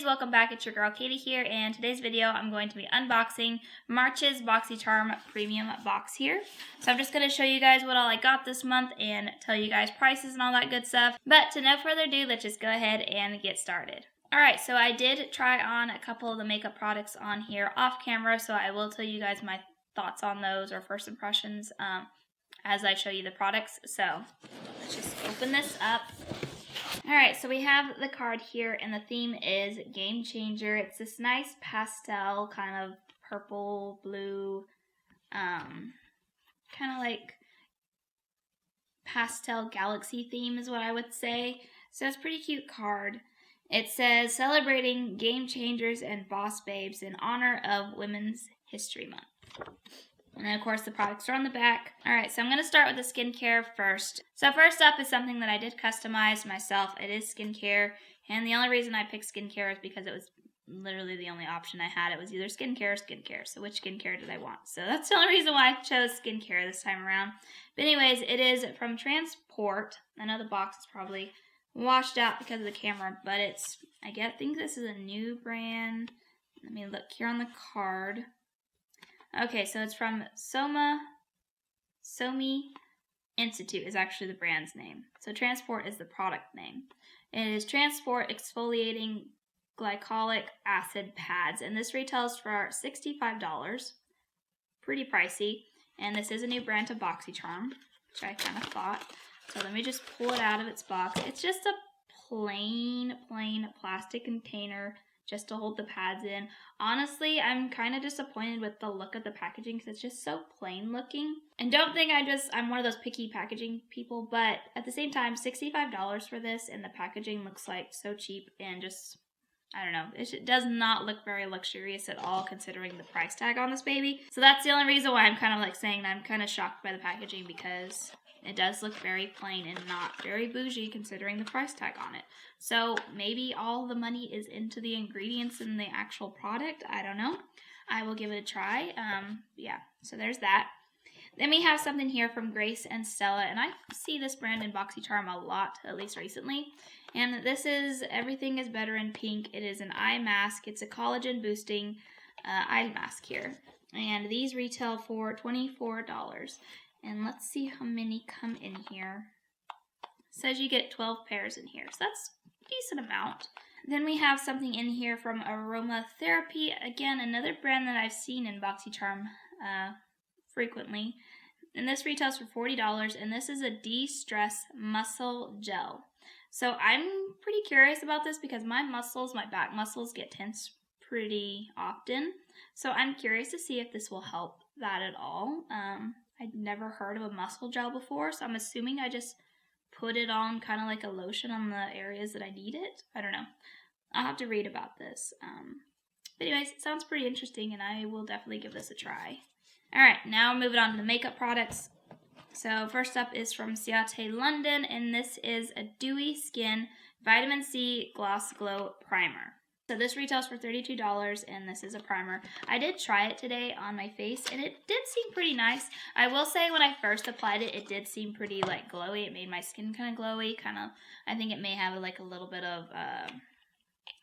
ladies, welcome back. It's your girl Katie here, and today's video I'm going to be unboxing March's Boxycharm Premium box here. So I'm just going to show you guys what all I got this month and tell you guys prices and all that good stuff. But to no further ado, let's just go ahead and get started. Alright, so I did try on a couple of the makeup products on here off camera, so I will tell you guys my thoughts on those or first impressions as I show you the products. So let's just open this up. Alright, so we have the card here, and the theme is Game Changer. It's this nice pastel, kind of purple, blue, kind of like pastel galaxy theme is what I would say. So it's a pretty cute card. It says, celebrating game changers and boss babes in honor of Women's History Month. And then, of course, the products are on the back. Alright, so I'm going to start with the skincare first. So first up is something that I did customize myself. It is skincare. And the only reason I picked skincare is because it was literally the only option I had. It was either skincare or skincare. So which skincare did I want? So that's the only reason why I chose skincare this time around. But anyways, it is from Transport. I know the box is probably washed out because of the camera, but I think this is a new brand. Let me look here on the card. Okay, so it's from Somi Institute is actually the brand's name. So Transport is the product name. It is Transport Exfoliating Glycolic Acid Pads, and this retails for $65. Pretty pricey. And this is a new brand to Boxycharm, which I kind of thought. So let me just pull it out of its box. It's just a plain plastic container just to hold the pads in. Honestly, I'm kind of disappointed with the look of the packaging because it's just so plain looking. And don't think I'm one of those picky packaging people, but at the same time, $65 for this, and the packaging looks like so cheap and just, I don't know, it does not look very luxurious at all considering the price tag on this baby. So that's the only reason why I'm kind of like saying that I'm kind of shocked by the packaging, because it does look very plain and not very bougie considering the price tag on it. So maybe all the money is into the ingredients in the actual product. I don't know. I will give it a try. Yeah, so there's that. Then we have something here from Grace and Stella, and I see this brand in Boxycharm a lot, at least recently. And this is Everything is Better in Pink. It is an eye mask. It's a collagen boosting eye mask here. And these retail for $24. And let's see how many come in here. It says you get 12 pairs in here, so that's a decent amount. Then we have something in here from Aroma Therapy. Again, another brand that I've seen in Boxycharm frequently. And this retails for $40, and this is a de-stress muscle gel. So I'm pretty curious about this because my back muscles get tense pretty often. So I'm curious to see if this will help that at all. I'd never heard of a muscle gel before, so I'm assuming I just put it on kind of like a lotion on the areas that I need it. I don't know. I'll have to read about this. But anyways, it sounds pretty interesting, and I will definitely give this a try. Alright, now moving on to the makeup products. So first up is from Ciate London, and this is a Dewy Skin Vitamin C Gloss Glow Primer. So this retails for $32, and this is a primer. I did try it today on my face, and it did seem pretty nice. I will say when I first applied it, it did seem pretty like glowy. It made my skin kind of glowy, I think it may have like a little bit of, I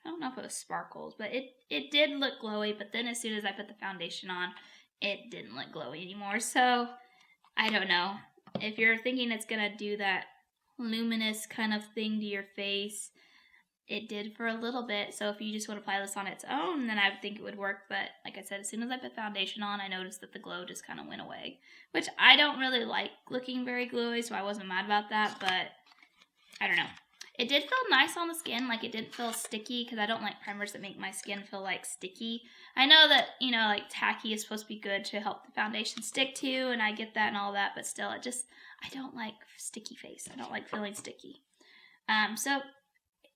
don't know if it was sparkles, but it did look glowy, but then as soon as I put the foundation on, it didn't look glowy anymore. So I don't know. If you're thinking it's going to do that luminous kind of thing to your face, it did for a little bit, so if you just want to apply this on its own, then I would think it would work, but like I said, as soon as I put foundation on, I noticed that the glow just kind of went away, which I don't really like looking very glowy, so I wasn't mad about that, but I don't know. It did feel nice on the skin, like it didn't feel sticky, because I don't like primers that make my skin feel like sticky. I know that, like tacky is supposed to be good to help the foundation stick to, and I get that and all that, but still, I don't like sticky face. I don't like feeling sticky. So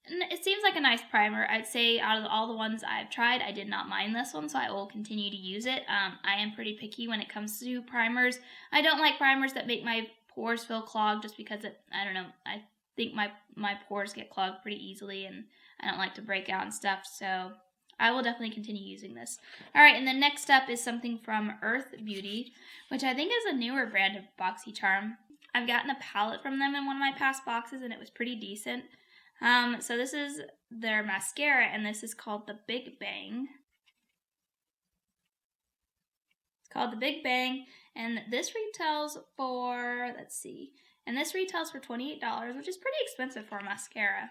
it seems like a nice primer. I'd say out of all the ones I've tried, I did not mind this one, so I will continue to use it. I am pretty picky when it comes to primers. I don't like primers that make my pores feel clogged just because I don't know, I think my pores get clogged pretty easily, and I don't like to break out and stuff, so I will definitely continue using this. Alright, and then next up is something from Earth Beauty, which I think is a newer brand of Boxycharm. I've gotten a palette from them in one of my past boxes, and it was pretty decent. So this is their mascara, and this is called the Big Bang. It's called the Big Bang, and this retails for, let's see, and this retails for $28, which is pretty expensive for a mascara.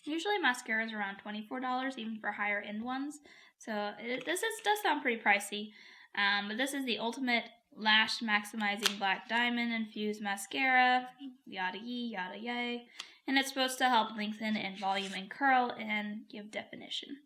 Usually mascara is around $24, even for higher end ones. So this does sound pretty pricey. But this is the Ultimate Lash Maximizing Black Diamond Infused Mascara. Yada yee, yada yay. And it's supposed to help lengthen in volume and curl and give definition.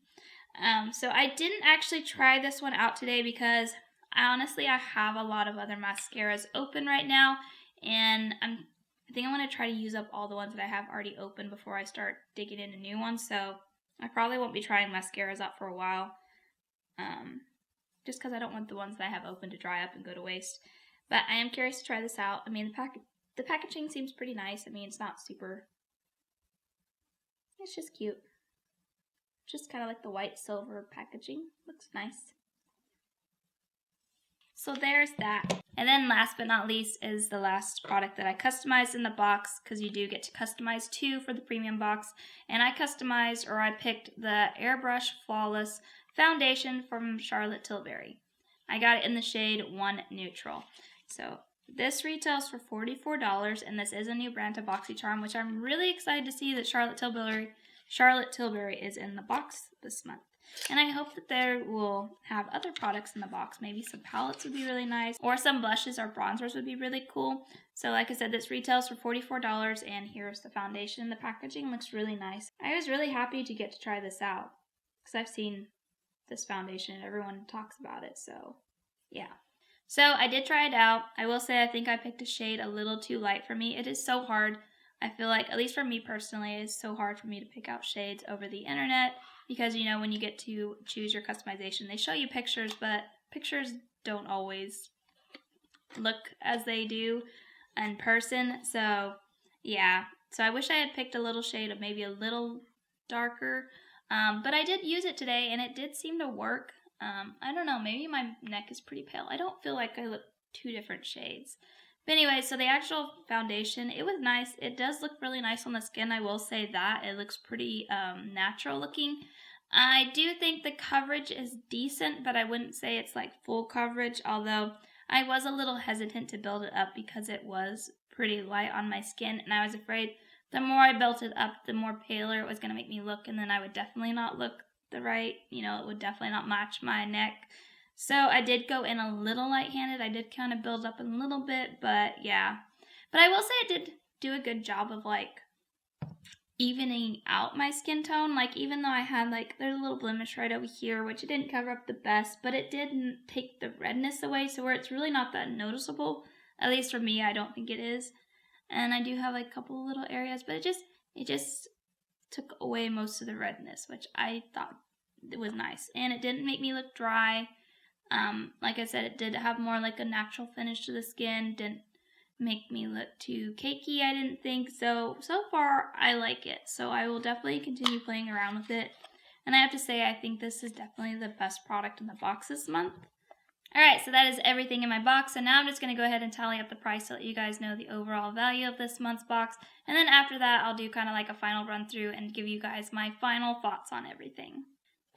So I didn't actually try this one out today because honestly I have a lot of other mascaras open right now, and I think I want to try to use up all the ones that I have already open before I start digging into new ones. So I probably won't be trying mascaras out for a while, just because I don't want the ones that I have open to dry up and go to waste. But I am curious to try this out. I mean, the packaging seems pretty nice. I mean, it's not super... It's just cute. Just kind of like the white silver packaging. Looks nice. So there's that. And then last but not least is the last product that I customized in the box, because you do get to customize 2 for the premium box. And I picked the Airbrush Flawless Foundation from Charlotte Tilbury. I got it in the shade 1 Neutral. So this retails for $44, and this is a new brand to Boxycharm, which I'm really excited to see that Charlotte Tilbury is in the box this month. And I hope that they will have other products in the box. Maybe some palettes would be really nice, or some blushes or bronzers would be really cool. So like I said, this retails for $44, and here's the foundation. The packaging looks really nice. I was really happy to get to try this out, because I've seen this foundation and everyone talks about it, so yeah. So I did try it out. I will say I think I picked a shade a little too light for me. It is so hard. I feel like, at least for me personally, it is so hard for me to pick out shades over the internet, because, you know, when you get to choose your customization, they show you pictures, but pictures don't always look as they do in person. So, yeah. So I wish I had picked a little shade of maybe a little darker, but I did use it today, and it did seem to work. I don't know, maybe my neck is pretty pale. I don't feel like I look 2 different shades. But anyway, so the actual foundation, it was nice. It does look really nice on the skin, I will say that. It looks pretty natural looking. I do think the coverage is decent, but I wouldn't say it's like full coverage, although I was a little hesitant to build it up because it was pretty light on my skin, and I was afraid the more I built it up, the more paler it was going to make me look, and then I would definitely not look the right, it would definitely not match my neck. So I did go in a little light-handed. I did kind of build up a little bit, but yeah. But I will say I did do a good job of like evening out my skin tone. Like, even though I had like, there's a little blemish right over here, which it didn't cover up the best, but it didn't take the redness away, so where it's really not that noticeable. At least for me, I don't think it is. And I do have like a couple little areas, but it just took away most of the redness, which I thought it was nice. And it didn't make me look dry. Like I said, it did have more like a natural finish to the skin. Didn't make me look too cakey, I didn't think. So far, I like it. So I will definitely continue playing around with it. And I have to say, I think this is definitely the best product in the box this month. Alright, so that is everything in my box. So now I'm just going to go ahead and tally up the price to let you guys know the overall value of this month's box. And then after that, I'll do kind of like a final run through and give you guys my final thoughts on everything.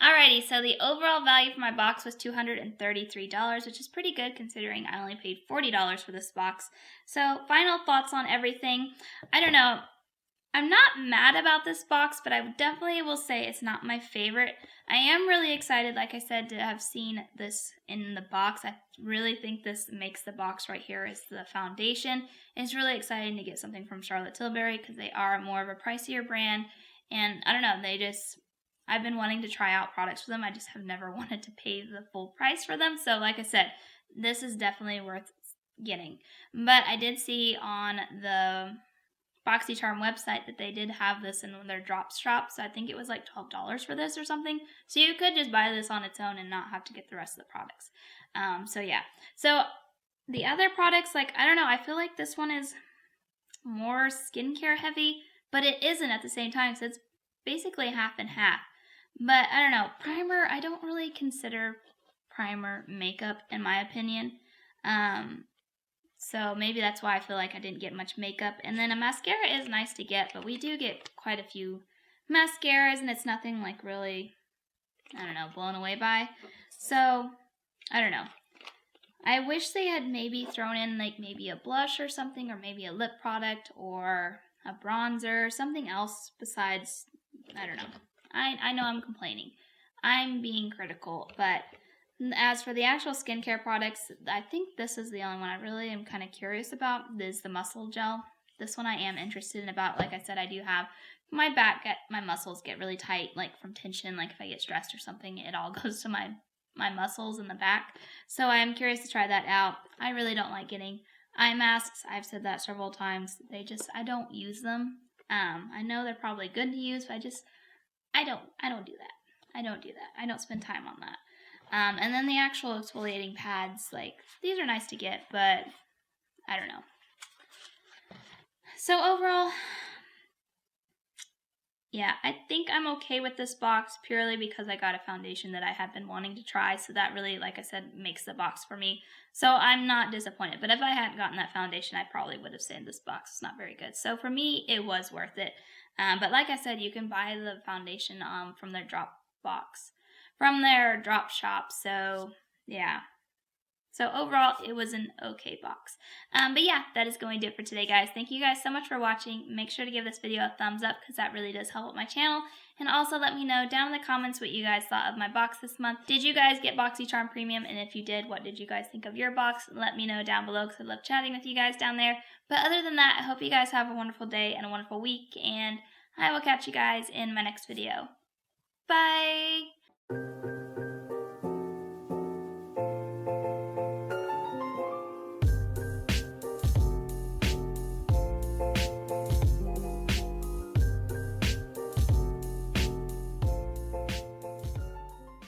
Alrighty, so the overall value for my box was $233, which is pretty good considering I only paid $40 for this box. So, final thoughts on everything. I don't know. I'm not mad about this box, but I definitely will say it's not my favorite. I am really excited, like I said, to have seen this in the box. I really think this makes the box right here is the foundation. It's really exciting to get something from Charlotte Tilbury because they are more of a pricier brand. And I don't know, I've been wanting to try out products for them. I just have never wanted to pay the full price for them. So like I said, this is definitely worth getting. But I did see on the Boxycharm website that they did have this in their drop shop. So I think it was like $12 for this or something. So you could just buy this on its own and not have to get the rest of the products. So yeah. So the other products, like, I don't know. I feel like this one is more skincare heavy, but it isn't at the same time. So it's basically half and half. But I don't know, primer, I don't really consider primer makeup in my opinion. So maybe that's why I feel like I didn't get much makeup. And then a mascara is nice to get, but we do get quite a few mascaras, and it's nothing like really, I don't know, blown away by. So, I don't know. I wish they had maybe thrown in like maybe a blush or something, or maybe a lip product or a bronzer, something else besides, I don't know. I know I'm complaining. I'm being critical, but as for the actual skincare products, I think this is the only one I really am kind of curious about, is the muscle gel. This one I am interested in about. Like I said, I do have my my muscles get really tight, like from tension, like if I get stressed or something, it all goes to my muscles in the back. So I'm curious to try that out. I really don't like getting eye masks. I've said that several times. I don't use them. I know they're probably good to use, but I don't do that. I don't do that. I don't spend time on that. And then the actual exfoliating pads, like, these are nice to get, but I don't know. So overall, yeah, I think I'm okay with this box purely because I got a foundation that I have been wanting to try. So that really, like I said, makes the box for me. So I'm not disappointed. But if I hadn't gotten that foundation, I probably would have said this box is not very good. So for me, it was worth it. But like I said, you can buy the foundation from their drop shop. So yeah. So overall, it was an okay box. But yeah, that is going to do it for today, guys. Thank you guys so much for watching. Make sure to give this video a thumbs up because that really does help my channel. And also let me know down in the comments what you guys thought of my box this month. Did you guys get Boxycharm Premium? And if you did, what did you guys think of your box? Let me know down below because I love chatting with you guys down there. But other than that, I hope you guys have a wonderful day and a wonderful week. And I will catch you guys in my next video. Bye!